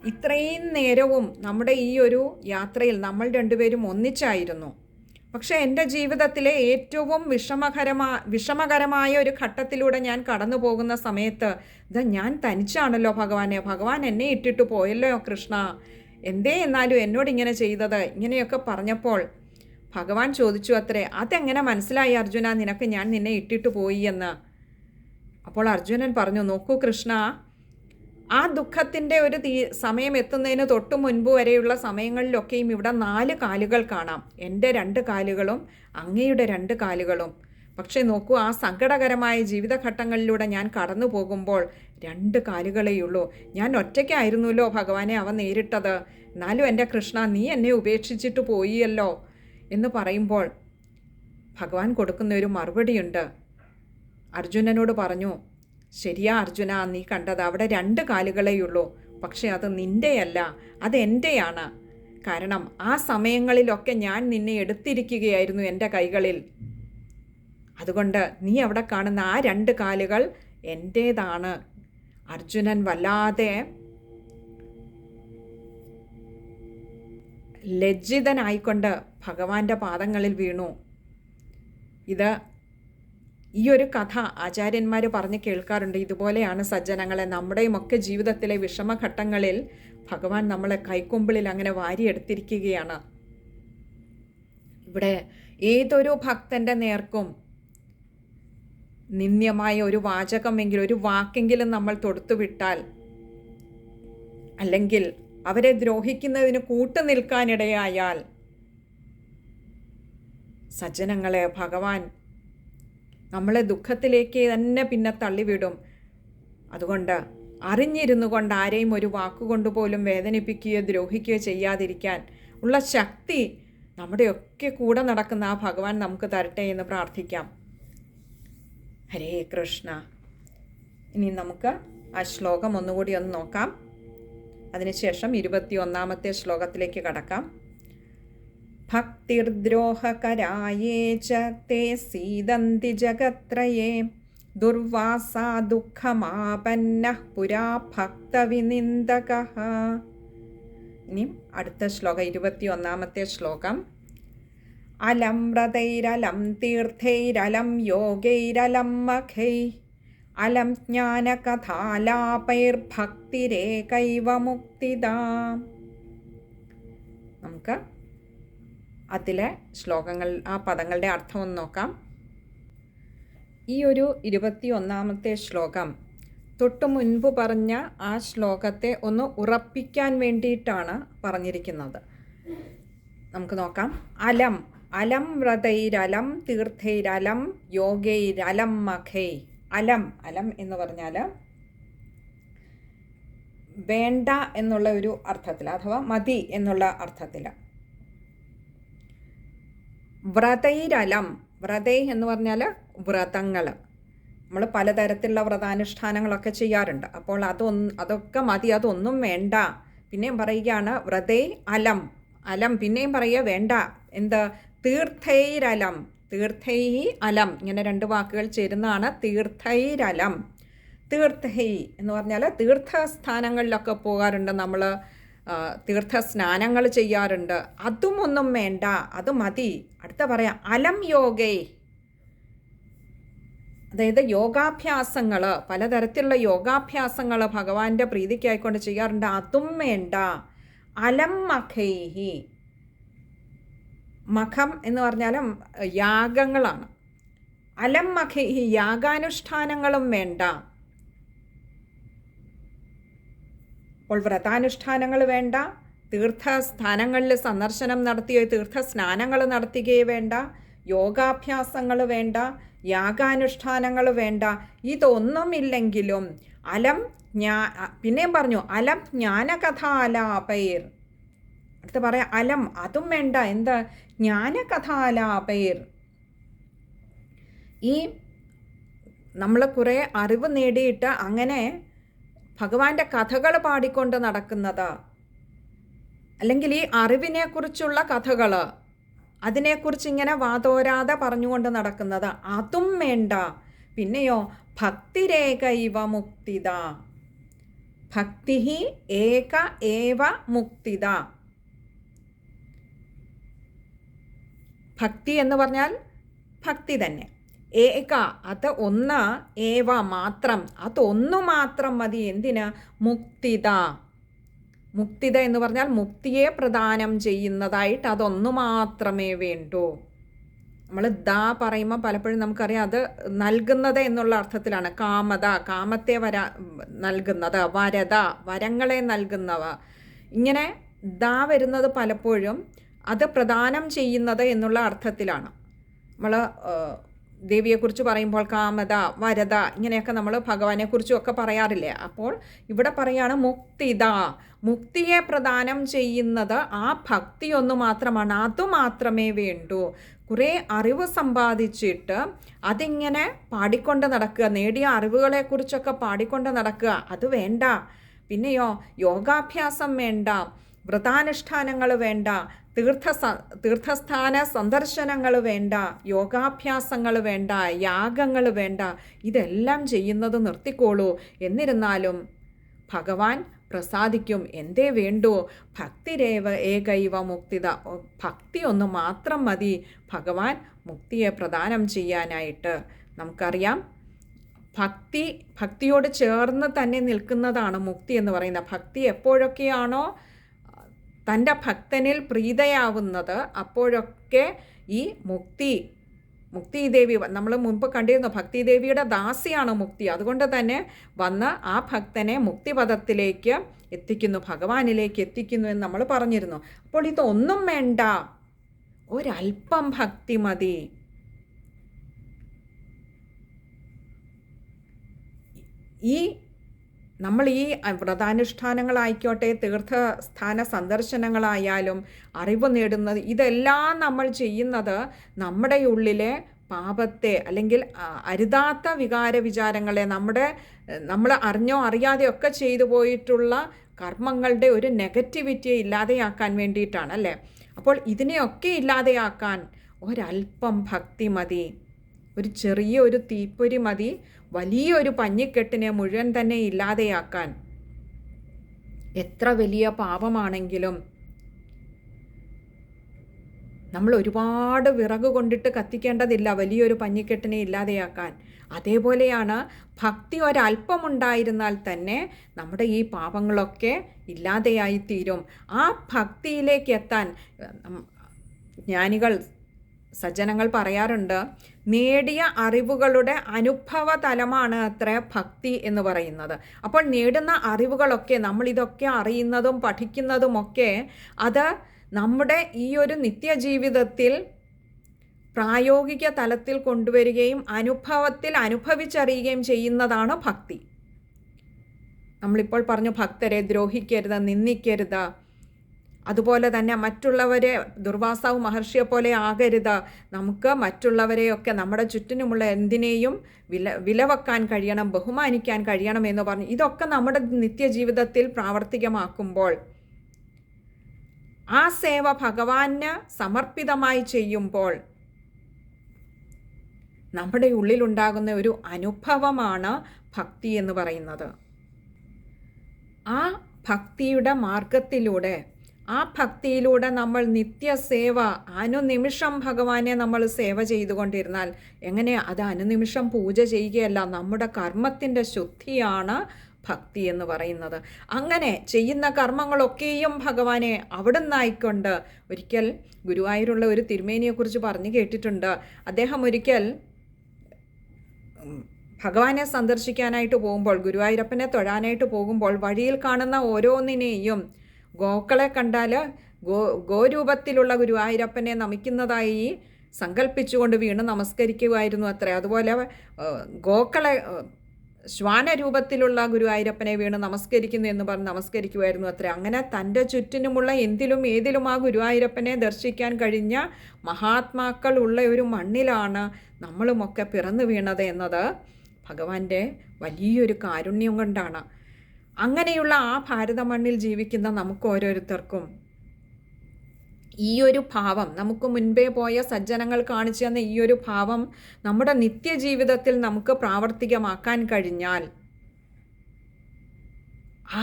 ഇത്രയും നേരവും നമ്മുടെ ഈ ഒരു യാത്രയിൽ നമ്മൾ രണ്ടുപേരും ഒന്നിച്ചായിരുന്നു. പക്ഷേ എൻ്റെ ജീവിതത്തിലെ ഏറ്റവും വിഷമകരമായ ഒരു ഘട്ടത്തിലൂടെ ഞാൻ കടന്നു പോകുന്ന സമയത്ത് ഞാൻ തനിച്ചാണല്ലോ ഭഗവാനെ, ഭഗവാൻ എന്നെ ഇട്ടിട്ട് പോയല്ലോ കൃഷ്ണ, എന്തേ എന്നാലും എന്നോടിങ്ങനെ ചെയ്തത്? ഇങ്ങനെയൊക്കെ പറഞ്ഞപ്പോൾ ഭഗവാൻ ചോദിച്ചു അത്രേ, അതെങ്ങനെ മനസ്സിലായി അർജുന നിനക്ക് ഞാൻ നിന്നെ ഇട്ടിട്ട് പോയി എന്ന്? അപ്പോൾ അർജുനൻ പറഞ്ഞു, നോക്കൂ കൃഷ്ണ, ആ ദുഃഖത്തിൻ്റെ ഒരു സമയം എത്തുന്നതിന് തൊട്ട് മുൻപ് വരെയുള്ള സമയങ്ങളിലൊക്കെയും ഇവിടെ 4 കാലുകൾ കാണാം. എൻ്റെ 2 കാലുകളും അങ്ങയുടെ 2 കാലുകളും. പക്ഷേ നോക്കൂ, ആ സങ്കടകരമായ ജീവിതഘട്ടങ്ങളിലൂടെ ഞാൻ കടന്നു പോകുമ്പോൾ 2 കാലുകളേയുള്ളൂ. ഞാൻ ഒറ്റയ്ക്കായിരുന്നല്ലോ ഭഗവാനെ അവ നേരിട്ടത്. എന്നാലും എൻ്റെ കൃഷ്ണ, നീ എന്നെ ഉപേക്ഷിച്ചിട്ട് പോയിയല്ലോ എന്ന് പറയുമ്പോൾ ഭഗവാൻ കൊടുക്കുന്ന ഒരു മറുപടിയുണ്ട്. അർജുനനോട് പറഞ്ഞു, ശരിയാ അർജുന, നീ കണ്ടത് അവിടെ 2 കാലുകളേയുള്ളൂ. പക്ഷെ അത് നിൻ്റെയല്ല, അത് എൻ്റെയാണ്. കാരണം ആ സമയങ്ങളിലൊക്കെ ഞാൻ നിന്നെ എടുത്തിരിക്കുകയായിരുന്നു എൻ്റെ കൈകളിൽ. അതുകൊണ്ട് നീ അവിടെ കാണുന്ന ആ 2 കാലുകൾ എൻ്റേതാണ്. അർജുനൻ വല്ലാതെ ലജ്ജിതനായിക്കൊണ്ട് ഭഗവാന്റെ പാദങ്ങളിൽ വീണു. ഈ ഒരു കഥ ആചാര്യന്മാർ പറഞ്ഞ് കേൾക്കാറുണ്ട്. ഇതുപോലെയാണ് സജ്ജനങ്ങളെ നമ്മുടെയുമൊക്കെ ജീവിതത്തിലെ വിഷമഘട്ടങ്ങളിൽ ഭഗവാൻ നമ്മളെ കൈക്കുമ്പിളിൽ അങ്ങനെ വാരിയെടുത്തിരിക്കുകയാണ്. ഇവിടെ ഏതൊരു ഭക്തൻ്റെ നേർക്കും നിന്ദ്യമായ ഒരു വാചകമെങ്കിലും, ഒരു വാക്കെങ്കിലും നമ്മൾ തൊടുത്തുവിട്ടാൽ, അല്ലെങ്കിൽ അവരെ ദ്രോഹിക്കുന്നതിന് കൂട്ടുനിൽക്കാനിടയായാൽ, സജ്ജനങ്ങളെ ഭഗവാൻ നമ്മളെ ദുഃഖത്തിലേക്ക് തന്നെ പിന്നെ തള്ളിവിടും. അതുകൊണ്ട് അറിഞ്ഞിരുന്നു കൊണ്ട് ആരെയും ഒരു വാക്കുകൊണ്ട് പോലും വേദനിപ്പിക്കുകയോ ദ്രോഹിക്കുകയോ ചെയ്യാതിരിക്കാൻ ഉള്ള ശക്തി നമ്മുടെയൊക്കെ കൂടെ നടക്കുന്ന ആ ഭഗവാൻ നമുക്ക് തരട്ടെ എന്ന് പ്രാർത്ഥിക്കാം. ഹരേ കൃഷ്ണ. ഇനി നമുക്ക് ആ ശ്ലോകം ഒന്നുകൂടി ഒന്ന് നോക്കാം. അതിനുശേഷം 21-ാമത്തെ ശ്ലോകത്തിലേക്ക് കടക്കാം. ഭക്തിർദ്രോഹകരായേ ച തേ സീദന്തി ജഗത്രയേ ദുർവാസാ ദുഃഖമാപന്നഃ പുരാ ഭക്തവിനിന്ദകഃ. ഇനി അടുത്ത ശ്ലോകം 21-ാമത്തെ ശ്ലോകം. അലം വ്രതൈരലം തീർത്ഥൈരലം യോഗൈരലം മഖൈ അലം ജ്ഞാനകഥാലാപൈർഭക്തിരേകൈവ മുക്തിദാ. നമുക്ക് അതിലെ ശ്ലോകങ്ങൾ, ആ പദങ്ങളുടെ അർത്ഥം ഒന്ന് നോക്കാം. ഈ ഒരു 21-ാമത്തെ ശ്ലോകം തൊട്ടു മുൻപ് പറഞ്ഞ ആ ശ്ലോകത്തെ ഒന്ന് ഉറപ്പിക്കാൻ വേണ്ടിയിട്ടാണ് പറഞ്ഞിരിക്കുന്നത്. നമുക്ക് നോക്കാം. അലം, അലം വ്രതൈരലം തീർത്ഥൈരലം യോഗൈരലം മഖൈ. അലം, അലം എന്ന് പറഞ്ഞാൽ വേണ്ട എന്നുള്ള ഒരു അർത്ഥത്തിൽ, അഥവാ മതി എന്നുള്ള അർത്ഥത്തിൽ. വ്രതൈരലം, വ്രതൈ എന്ന് പറഞ്ഞാൽ വ്രതങ്ങൾ. നമ്മൾ പലതരത്തിലുള്ള വ്രതാനുഷ്ഠാനങ്ങളൊക്കെ ചെയ്യാറുണ്ട്. അപ്പോൾ അതൊക്കെ മതി, അതൊന്നും വേണ്ട. പിന്നെയും പറയുകയാണ് വ്രതൈ അലം, അലം പിന്നെയും പറയുക വേണ്ട. എന്താ? തീർത്ഥൈരലം, തീർത്ഥൈ അലം, ഇങ്ങനെ 2 വാക്കുകൾ ചേരുന്നതാണ് തീർത്ഥൈരലം. തീർത്ഥൈ എന്ന് പറഞ്ഞാൽ തീർത്ഥസ്ഥാനങ്ങളിലൊക്കെ പോകാറുണ്ട് നമ്മൾ, തീർത്ഥസ്നാനങ്ങൾ ചെയ്യാറുണ്ട്. അതും ഒന്നും വേണ്ട, അത് മതി. അടുത്ത പറയാം അലം യോഗൈ, അതായത് യോഗാഭ്യാസങ്ങൾ, പലതരത്തിലുള്ള യോഗാഭ്യാസങ്ങൾ ഭഗവാന്റെ പ്രീതിക്കായിക്കൊണ്ട് ചെയ്യാറുണ്ട്. അതും വേണ്ട. അലം മഖൈഹി, മഖം എന്ന് പറഞ്ഞാൽ യാഗങ്ങളാണ്. അലം മഖൈഹി, യാഗാനുഷ്ഠാനങ്ങളും വേണ്ട. അപ്പോൾ വ്രതാനുഷ്ഠാനങ്ങൾ വേണ്ട, തീർത്ഥസ്ഥാനങ്ങളിൽ സന്ദർശനം നടത്തിയോ തീർത്ഥസ്നാനങ്ങൾ നടത്തുകയോ വേണ്ട, യോഗാഭ്യാസങ്ങൾ വേണ്ട, യാഗാനുഷ്ഠാനങ്ങൾ വേണ്ട. ഇതൊന്നുമില്ലെങ്കിലും അലം പിന്നെയും പറഞ്ഞു അലം ജ്ഞാനകഥാലാപൈർ. അടുത്ത് പറയാം അലം, അതും വേണ്ട. എന്താ? ജ്ഞാനകഥാലാപൈർ. ഈ നമ്മൾ കുറേ അറിവ് നേടിയിട്ട് അങ്ങനെ ഭഗവാന്റെ കഥകൾ പാടിക്കൊണ്ട് നടക്കുന്നത്, അല്ലെങ്കിൽ ഈ അറിവിനെക്കുറിച്ചുള്ള കഥകൾ, അതിനെക്കുറിച്ച് ഇങ്ങനെ വാതോരാതെ പറഞ്ഞുകൊണ്ട് നടക്കുന്നത്, അതും വേണ്ട. പിന്നെയോ ഭക്തിരേകൈവ മുക്തിദ, ഭക്തി ഏക ഏവ മുക്തിദ. ഭക്തി എന്ന് പറഞ്ഞാൽ ഭക്തി തന്നെ. ഏക, അത് ഒന്ന്, ഏവ മാത്രം, അതൊന്നു മാത്രം മതി. എന്തിന്? മുക്തിദ. മുക്തിദ എന്ന് പറഞ്ഞാൽ മുക്തിയെ പ്രദാനം ചെയ്യുന്നതായിട്ട് അതൊന്നു മാത്രമേ വേണ്ടൂ. നമ്മൾ ദാ പറയുമ്പോൾ പലപ്പോഴും നമുക്കറിയാം അത് നൽകുന്നത് എന്നുള്ള അർത്ഥത്തിലാണ്. കാമത, കാമത്തെ നൽകുന്നത്, വരത, വരങ്ങളെ നൽകുന്നവ. ഇങ്ങനെ ദാ വരുന്നത് പലപ്പോഴും അത് പ്രദാനം ചെയ്യുന്നത് എന്നുള്ള അർത്ഥത്തിലാണ്. നമ്മൾ ദേവിയെക്കുറിച്ച് പറയുമ്പോൾ കാമത, വരത, ഇങ്ങനെയൊക്കെ നമ്മൾ ഭഗവാനെക്കുറിച്ചും ഒക്കെ പറയാറില്ലേ. അപ്പോൾ ഇവിടെ പറയാണ് മുക്തിദ, മുക്തിയെ പ്രദാനം ചെയ്യുന്നത് ആ ഭക്തി ഒന്ന് മാത്രമാണ്. അതുമാത്രമേ വേണ്ടൂ. കുറേ അറിവ് സമ്പാദിച്ചിട്ട് അതിങ്ങനെ പാടിക്കൊണ്ട് നടക്കുക, നേടിയ അറിവുകളെക്കുറിച്ചൊക്കെ പാടിക്കൊണ്ട് നടക്കുക, അത് വേണ്ട. പിന്നെയോ യോഗാഭ്യാസം വേണ്ട, വ്രതാനുഷ്ഠാനങ്ങൾ വേണ്ട, തീർത്ഥസ്ഥാന സന്ദർശനങ്ങൾ വേണ്ട, യോഗാഭ്യാസങ്ങൾ വേണ്ട, യാഗങ്ങൾ വേണ്ട. ഇതെല്ലാം ചെയ്യുന്നത് നിർത്തിക്കോളൂ. എന്നിരുന്നാലും ഭഗവാൻ പ്രസാദിക്കും. എന്തേ വേണ്ടൂ? ഭക്തിരേവ ഏകൈവ മുക്തിത. ഭക്തി ഒന്ന് മാത്രം മതി ഭഗവാൻ മുക്തിയെ പ്രദാനം ചെയ്യാനായിട്ട്. നമുക്കറിയാം ഭക്തിയോട് ചേർന്ന് തന്നെ നിൽക്കുന്നതാണ് മുക്തി എന്ന് പറയുന്നത്. ഭക്തി എപ്പോഴൊക്കെയാണോ തൻ്റെ ഭക്തനിൽ പ്രീതയാവുന്നത് അപ്പോഴൊക്കെ ഈ മുക്തിദേവി, നമ്മൾ മുൻപ് കണ്ടിരുന്നു, ഭക്തിദേവിയുടെ ദാസിയാണ് മുക്തി. അതുകൊണ്ട് തന്നെ വന്ന് ആ ഭക്തനെ മുക്തിപദത്തിലേക്ക് എത്തിക്കുന്നു, ഭഗവാനിലേക്ക് എത്തിക്കുന്നു എന്ന് നമ്മൾ പറഞ്ഞിരുന്നു. അപ്പോൾ ഇതൊന്നും വേണ്ട, ഒരല്പം ഭക്തി മതി. നമ്മൾ ഈ വ്രതാനുഷ്ഠാനങ്ങളായിക്കോട്ടെ, തീർത്ഥസ്ഥാന സന്ദർശനങ്ങളായാലും, അറിവ് നേടുന്നത്, ഇതെല്ലാം നമ്മൾ ചെയ്യുന്നത് നമ്മുടെ ഉള്ളിലെ പാപത്തെ അല്ലെങ്കിൽ അരുതാത്ത വികാര വിചാരങ്ങളെ, നമ്മൾ അറിഞ്ഞോ അറിയാതെയൊക്കെ ചെയ്തു പോയിട്ടുള്ള കർമ്മങ്ങളുടെ ഒരു നെഗറ്റിവിറ്റിയെ ഇല്ലാതെയാക്കാൻ വേണ്ടിയിട്ടാണ് അല്ലേ. അപ്പോൾ ഇതിനെയൊക്കെ ഇല്ലാതെയാക്കാൻ ഒരല്പം ഭക്തി മതി. ഒരു ചെറിയ ഒരു തീപ്പൊരി മതി വലിയൊരു പഞ്ഞിക്കെട്ടിനെ മുഴുവൻ തന്നെ ഇല്ലാതെയാക്കാൻ. എത്ര വലിയ പാപമാണെങ്കിലും നമ്മൾ ഒരുപാട് വിറക് കൊണ്ടിട്ട് കത്തിക്കേണ്ടതില്ല വലിയൊരു പഞ്ഞിക്കെട്ടിനെ ഇല്ലാതെയാക്കാൻ. അതേപോലെയാണ് ഭക്തി ഒരല്പമുണ്ടായിരുന്നാൽ തന്നെ നമ്മുടെ ഈ പാപങ്ങളൊക്കെ ഇല്ലാതെയായിത്തീരും. ആ ഭക്തിയിലേക്ക് എത്താൻ ജ്ഞാനികൾ, സജ്ജനങ്ങൾ പറയാറുണ്ട്, നേടിയ അറിവുകളുടെ അനുഭവ തലമാണ് അത്ര ഭക്തി എന്ന് പറയുന്നത്. അപ്പോൾ നേടുന്ന അറിവുകളൊക്കെ, നമ്മളിതൊക്കെ അറിയുന്നതും പഠിക്കുന്നതുമൊക്കെ അത് നമ്മുടെ ഈ ഒരു നിത്യജീവിതത്തിൽ പ്രായോഗിക തലത്തിൽ കൊണ്ടുവരികയും അനുഭവത്തിൽ അനുഭവിച്ചറിയുകയും ചെയ്യുന്നതാണ് ഭക്തി. നമ്മളിപ്പോൾ പറഞ്ഞു ഭക്തരെ ദ്രോഹിക്കരുത്, നിന്ദിക്കരുത്, അതുപോലെ തന്നെ മറ്റുള്ളവരെ ദുർവാസാവ് മഹർഷിയെ പോലെ ആകരുത്. നമുക്ക് മറ്റുള്ളവരെയൊക്കെ നമ്മുടെ ചുറ്റിനുമുള്ള എന്തിനേയും വിലവെക്കാൻ കഴിയണം, ബഹുമാനിക്കാൻ കഴിയണം എന്ന് പറഞ്ഞു. ഇതൊക്കെ നമ്മുടെ നിത്യജീവിതത്തിൽ പ്രാവർത്തികമാക്കുമ്പോൾ, ആ സേവ ഭഗവാന് സമർപ്പിതമായി ചെയ്യുമ്പോൾ നമ്മുടെ ഉള്ളിലുണ്ടാകുന്ന ഒരു അനുഭവമാണ് ഭക്തി എന്ന് പറയുന്നത്. ആ ഭക്തിയുടെ മാർഗത്തിലൂടെ, ആ ഭക്തിയിലൂടെ നമ്മൾ നിത്യസേവ, അനുനിമിഷം ഭഗവാനെ നമ്മൾ സേവ ചെയ്തുകൊണ്ടിരുന്നാൽ എങ്ങനെയാണ്? അത് അനുനിമിഷം പൂജ ചെയ്യുകയല്ല, നമ്മുടെ കർമ്മത്തിൻ്റെ ശുദ്ധിയാണ് ഭക്തി എന്ന് പറയുന്നത്. അങ്ങനെ ചെയ്യുന്ന കർമ്മങ്ങളൊക്കെയും ഭഗവാനെ അവിടുന്നായിക്കൊണ്ട്. ഒരിക്കൽ ഗുരുവായൂരുള്ള ഒരു തിരുമേനിയെക്കുറിച്ച് പറഞ്ഞു കേട്ടിട്ടുണ്ട്. അദ്ദേഹം ഒരിക്കൽ ഭഗവാനെ സന്ദർശിക്കാനായിട്ട് പോകുമ്പോൾ, ഗുരുവായൂരപ്പനെ തൊഴാനായിട്ട് പോകുമ്പോൾ വഴിയിൽ കാണുന്ന ഓരോന്നിനെയും, ഗോക്കളെ കണ്ടാൽ ഗോരൂപത്തിലുള്ള ഗുരുവായൂരപ്പനെ നമിക്കുന്നതായി സങ്കല്പിച്ചുകൊണ്ട് വീണ് നമസ്കരിക്കുമായിരുന്നു അത്രേ. അതുപോലെ ഗോക്കളെ, ശ്വാനരൂപത്തിലുള്ള ഗുരുവായൂരപ്പനെ വീണ് നമസ്കരിക്കുന്നു എന്ന് പറഞ്ഞ് നമസ്കരിക്കുമായിരുന്നു അത്രേ. അങ്ങനെ തൻ്റെ ചുറ്റിനുമുള്ള എന്തിലും ഏതിലും ആ ഗുരുവായൂരപ്പനെ ദർശിക്കാൻ കഴിഞ്ഞ മഹാത്മാക്കൾ ഉള്ള ഒരു മണ്ണിലാണ് നമ്മളുമൊക്കെ പിറന്നു വീണത് എന്നത് ഭഗവാന്റെ വലിയൊരു കാരുണ്യം കൊണ്ടാണ്. അങ്ങനെയുള്ള ആ ഭാരത മണ്ണിൽ ജീവിക്കുന്ന നമുക്ക് ഓരോരുത്തർക്കും ഈ ഒരു ഭാവം, നമുക്ക് മുൻപേ പോയ സജ്ജനങ്ങൾ കാണിച്ചു തന്ന ഈ ഒരു ഭാവം നമ്മുടെ നിത്യജീവിതത്തിൽ നമുക്ക് പ്രാവർത്തികമാക്കാൻ കഴിഞ്ഞാൽ,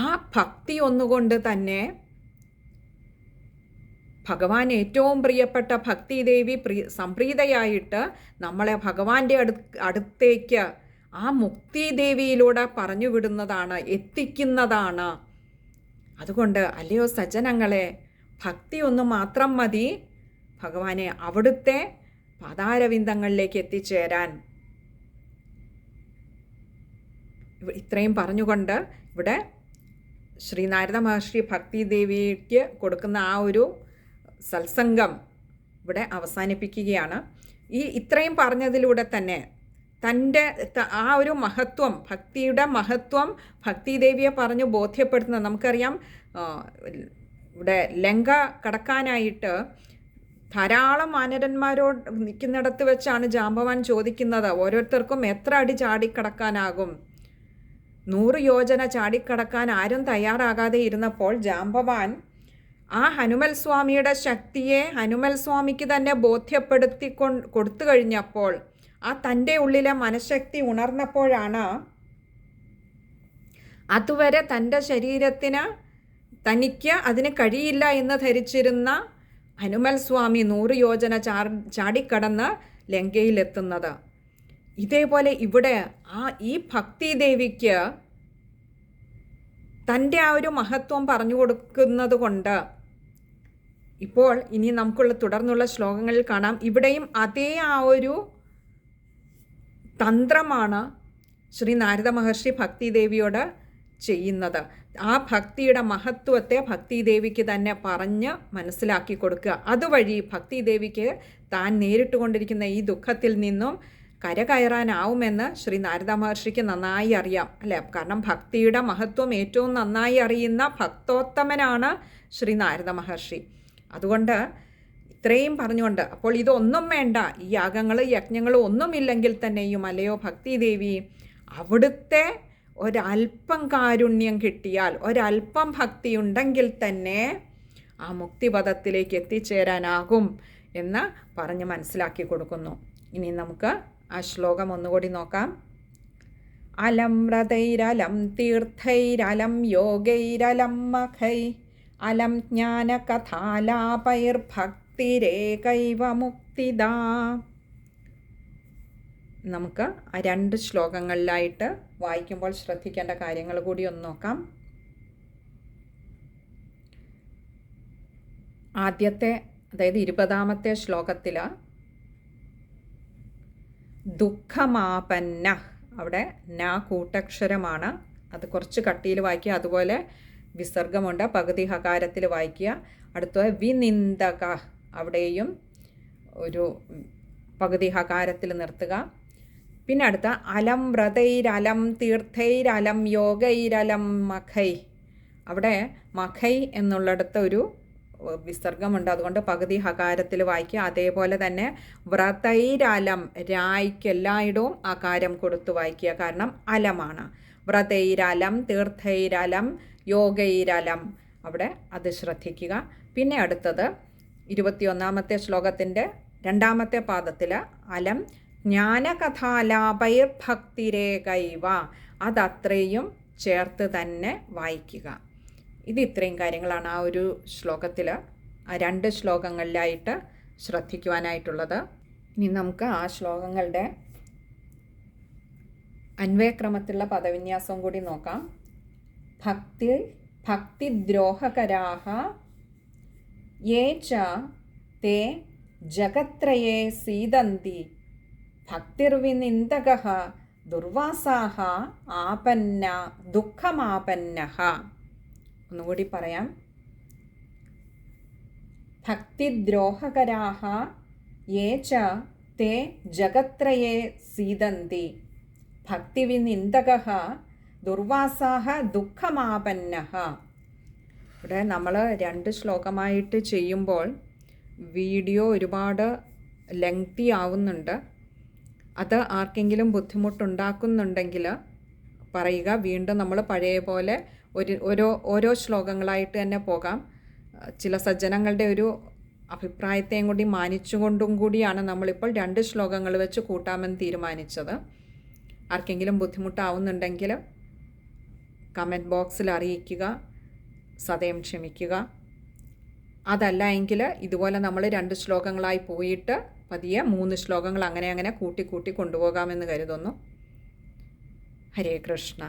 ആ ഭക്തി ഒന്നുകൊണ്ട് തന്നെ ഭഗവാൻ ഏറ്റവും പ്രിയപ്പെട്ട ഭക്തിദേവി സംപ്രീതയായിട്ട് നമ്മളെ ഭഗവാന്റെ അടുത്തേക്ക് ആ മുക്തിദേവിയിലൂടെ പറഞ്ഞു വിടുന്നതാണ്, എത്തിക്കുന്നതാണ്. അതുകൊണ്ട് അല്ലയോ സജ്ജനങ്ങളെ, ഭക്തി ഒന്ന് മാത്രം മതി ഭഗവാനെ, അവിടുത്തെ പാതാരവിന്ദങ്ങളിലേക്ക് എത്തിച്ചേരാൻ. ഇത്രയും പറഞ്ഞുകൊണ്ട് ഇവിടെ ശ്രീ നാരദ മഹർഷി ഭക്തി ദേവിക്ക് കൊടുക്കുന്ന ആ ഒരു സത്സംഗം ഇവിടെ അവസാനിപ്പിക്കുകയാണ്. ഇത്രയും പറഞ്ഞതിലൂടെ തന്നെ തൻ്റെ ആ ഒരു മഹത്വം, ഭക്തിയുടെ മഹത്വം ഭക്തി ദേവിയെ പറഞ്ഞു ബോധ്യപ്പെടുത്തുന്നത്. നമുക്കറിയാം, ഇവിടെ ലങ്ക കടക്കാനായിട്ട് ധാരാളം വാനരന്മാരോട് നിൽക്കുന്നിടത്ത് വെച്ചാണ് ജാമ്പവാൻ ചോദിക്കുന്നത്, ഓരോരുത്തർക്കും എത്ര അടി ചാടിക്കടക്കാനാകും? 100 യോജന ചാടിക്കടക്കാൻ ആരും തയ്യാറാകാതെ ഇരുന്നപ്പോൾ ജാമ്പവാൻ ആ ഹനുമൽ സ്വാമിയുടെ ശക്തിയെ ഹനുമൽ സ്വാമിക്ക് തന്നെ ബോധ്യപ്പെടുത്തി കൊടുത്തു കഴിഞ്ഞപ്പോൾ, ആ തൻ്റെ ഉള്ളിലെ മനഃശക്തി ഉണർന്നപ്പോഴാണ് അതുവരെ തൻ്റെ ശരീരത്തിന് തനിക്ക് അതിന് കഴിയില്ല എന്ന് ധരിച്ചിരുന്ന ഹനുമൽ സ്വാമി 100 യോജന ചാടിക്കടന്ന് ലങ്കയിലെത്തുന്നത്. ഇതേപോലെ ഇവിടെ ഈ ഭക്തി ദേവിക്ക് തൻ്റെ ആ ഒരു മഹത്വം പറഞ്ഞു കൊടുക്കുന്നത് കൊണ്ട് ഇപ്പോൾ ഇനി നമുക്കുള്ള തുടർന്നുള്ള ശ്ലോകങ്ങളിൽ കാണാം. ഇവിടെയും അതേ ആ ഒരു തന്ത്രമാണ് ശ്രീ നാരദ മഹർഷി ഭക്തി ദേവിയോട് ചെയ്യുന്നത്. ആ ഭക്തിയുടെ മഹത്വത്തെ ഭക്തി ദേവിക്ക് തന്നെ പറഞ്ഞ് മനസ്സിലാക്കി കൊടുക്കുക. അതുവഴി ഭക്തി ദേവിക്ക് താൻ നേരിട്ടുകൊണ്ടിരിക്കുന്ന ഈ ദുഃഖത്തിൽ നിന്നും കരകയറാനാവുമെന്ന് ശ്രീ നാരദ മഹർഷിക്ക് നന്നായി അറിയാം, അല്ലേ? കാരണം ഭക്തിയുടെ മഹത്വം ഏറ്റവും നന്നായി അറിയുന്ന ഭക്തോത്തമനാണ് ശ്രീ നാരദ മഹർഷി. അതുകൊണ്ട് ഇത്രയും പറഞ്ഞുകൊണ്ട്, അപ്പോൾ ഇതൊന്നും വേണ്ട, ഈ യാഗങ്ങൾ യജ്ഞങ്ങളും ഒന്നുമില്ലെങ്കിൽ തന്നെയും അല്ലയോ ഭക്തി ദേവി, അവിടുത്തെ ഒരല്പം കാരുണ്യം കിട്ടിയാൽ, ഒരല്പം ഭക്തി ഉണ്ടെങ്കിൽ തന്നെ ആ മുക്തിപദത്തിലേക്ക് എത്തിച്ചേരാനാകും എന്ന് പറഞ്ഞ് മനസ്സിലാക്കി കൊടുക്കുന്നു. ഇനി നമുക്ക് ആ ശ്ലോകം ഒന്നുകൂടി നോക്കാം. അലം വ്രതൈരലം തീർത്ഥൈരലം യോഗൈരലം മഖൈ അലം ജ്ഞാനകഥാലാപൈർഭക്തിരേകൈവ മുക്തിദാ. നമുക്ക് ആ 2 ശ്ലോകങ്ങളിലായിട്ട് വായിക്കുമ്പോൾ ശ്രദ്ധിക്കേണ്ട കാര്യങ്ങൾ കൂടി ഒന്ന് നോക്കാം. ആദ്യത്തെ, അതായത് 20ാമത്തെ ശ്ലോകത്തിൽ ദുഃഖമാപന്ന, അവിടെ ന കൂട്ടക്ഷരമാണ്, അത് കുറച്ച് കട്ടിയിൽ വായിക്കുക. അതുപോലെ വിസർഗമുണ്ട്, പകുതി ഹകാരത്തിൽ വായിക്കുക. അടുത്തത് വിനിന്ദക, അവിടെയും ഒരു പകുതി ഹകാരത്തിൽ നിർത്തുക. പിന്നെ അടുത്ത അലം വ്രതൈരലം തീർത്ഥൈരലം യോഗൈരലം മഖൈ, അവിടെ മഖൈ എന്നുള്ളിടത്ത് ഒരു വിസർഗമുണ്ട്, അതുകൊണ്ട് പകുതി ഹകാരത്തിൽ വായിക്കുക. അതേപോലെ തന്നെ വ്രതൈരലം, രായ്ക്ക് എല്ലായിടവും ആകാരം കൊടുത്ത് വായിക്കുക, കാരണം അലമാണ്. വ്രതൈരലം തീർത്ഥൈരലം യോഗൈരലം, അവിടെ അത് ശ്രദ്ധിക്കുക. പിന്നെ അടുത്തത് 21ാമത്തെ ശ്ലോകത്തിൻ്റെ 2ാമത്തെ പാദത്തിൽ അലം ജ്ഞാനകഥാലാപൈർ ഭക്തിരേകൈവ, അതത്രയും ചേർത്ത് തന്നെ വായിക്കുക. ഇത് ഇത്രയും കാര്യങ്ങളാണ് ആ ഒരു ശ്ലോകത്തിൽ, ആ 2 ശ്ലോകങ്ങളിലായിട്ട് ശ്രദ്ധിക്കുവാനായിട്ടുള്ളത്. ഇനി നമുക്ക് ആ ശ്ലോകങ്ങളുടെ അന്വയക്രമത്തിലുള്ള പദവിന്യാസവും കൂടി നോക്കാം. ഭക്തിദ്രോഹകരാഹ യേ ച തേ ജഗത്രയേ സീദന്തി ഭക്തിർവിനിന്ദകഃ ദുർവാസാഹ ആപന്ന ദുഃഖമാപന്നഃ. ഒന്നുകൂടി പറയാം. ഭക്തിദ്രോഹകരാഹ യേ ച തേ ജഗത്രയേ സീദന്തി ഭക്തിവിനിന്ദകഃ ദുർവാസാഹ ദുഃഖമാപന്നഃ. ഇവിടെ നമ്മൾ 2 ശ്ലോകമായിട്ട് ചെയ്യുമ്പോൾ വീഡിയോ ഒരുപാട് ലെങ്തി ആവുന്നുണ്ട്. അത് ആർക്കെങ്കിലും ബുദ്ധിമുട്ടുണ്ടാക്കുന്നുണ്ടെങ്കിൽ പറയുക. വീണ്ടും നമ്മൾ പഴയ പോലെ ഓരോ ശ്ലോകങ്ങളായിട്ട് തന്നെ പോകാം. ചില സജ്ജനങ്ങളുടെ ഒരു അഭിപ്രായത്തെയും കൂടി മാനിച്ചുകൊണ്ടും കൂടിയാണ് നമ്മളിപ്പോൾ 2 ശ്ലോകങ്ങൾ വെച്ച് കൂട്ടാമെന്ന് തീരുമാനിച്ചത്. ആർക്കെങ്കിലും ബുദ്ധിമുട്ടാവുന്നുണ്ടെങ്കിൽ കമൻറ്റ് ബോക്സിൽ അറിയിക്കുക, സദയം ക്ഷമിക്കുക. അതല്ല എങ്കിൽ ഇതുപോലെ നമ്മൾ 2 ശ്ലോകങ്ങളായി പോയിട്ട് പതിയെ 3 ശ്ലോകങ്ങൾ അങ്ങനെ കൂട്ടി കൊണ്ടുപോകാമെന്ന് കരുതുന്നു. ഹരേ കൃഷ്ണ.